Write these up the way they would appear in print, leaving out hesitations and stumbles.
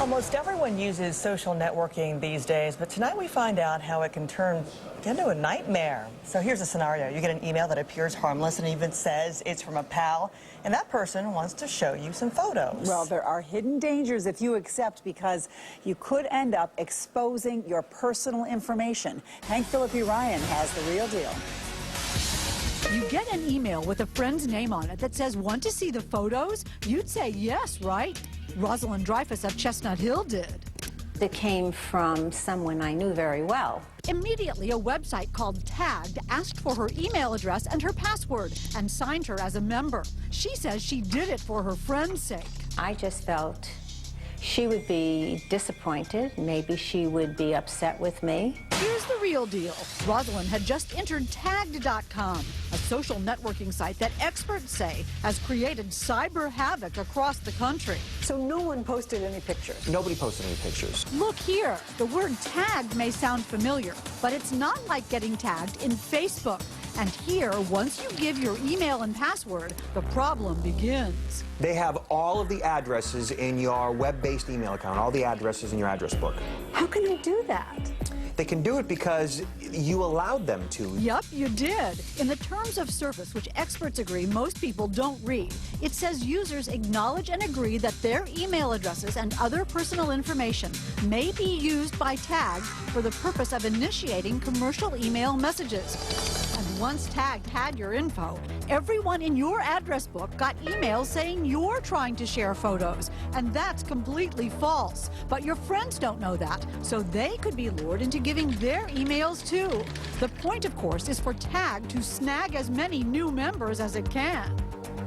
Almost everyone uses social networking these days, but tonight we find out how it can turn into a nightmare. So here's a scenario. You get an email that appears harmless and even says it's from a pal, and that person wants to show you some photos. Well, there are hidden dangers if you accept, because you could end up exposing your personal information. Hank Philippi Ryan has the real deal. You get an email with a friend's name on it that says, "Want to see the photos?" You'd say yes, right? Rosalind Dreyfus of Chestnut Hill did. It came from someone I knew very well. Immediately, a website called Tagged asked for her email address and her password and signed her as a member. She says she did it for her friend's sake. I just felt she would be disappointed. Maybe she would be upset with me. Here's the real deal. Rosalind had just entered Tagged.com, a social networking site that experts say has created cyber havoc across the country. So no one posted any pictures? Nobody posted any pictures. Look here. The word tagged may sound familiar, but it's not like getting tagged in Facebook. And here, once you give your email and password, the problem begins. They have all of the addresses in your web-based email account, all the addresses in your address book. How can they do that? They can do it because you allowed them to. Yup, you did. In the terms of service, which experts agree most people don't read, it says users acknowledge and agree that their email addresses and other personal information may be used by Tagged for the purpose of initiating commercial email messages. And once Tagged had your info, everyone in your address book got emails saying you're trying to share photos. And that's completely false. But your friends don't know that, so they could be lured into giving their emails too. The point, of course, is for Tagged to snag as many new members as it can.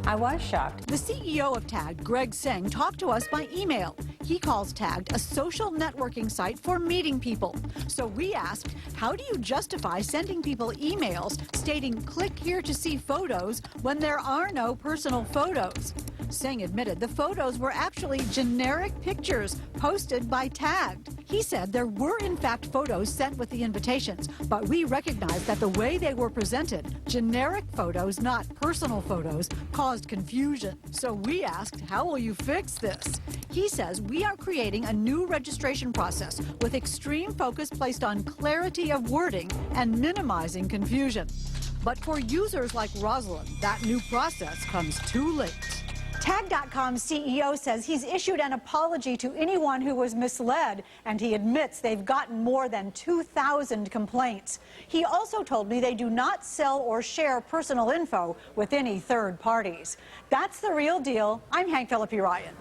I was shocked. The CEO of Tagged, Greg Seng, talked to us by email. He calls Tagged a social networking site for meeting people. So we asked, how do you justify sending people emails stating, "Click here to see photos," when there are no personal photos? Seng admitted the photos were actually generic pictures posted by Tagged. He said there were in fact photos sent with the invitations, but we recognized that the way they were presented, generic photos, not personal photos, caused confusion. So we asked, how will you fix this? He says we are creating a new registration process with extreme focus placed on clarity of wording and minimizing confusion. But for users like Rosalind, that new process comes too late. Tagged.com's CEO says he's issued an apology to anyone who was misled, and he admits they've gotten more than 2,000 complaints. He also told me they do not sell or share personal info with any third parties. That's the real deal. I'm Hank Philippi Ryan.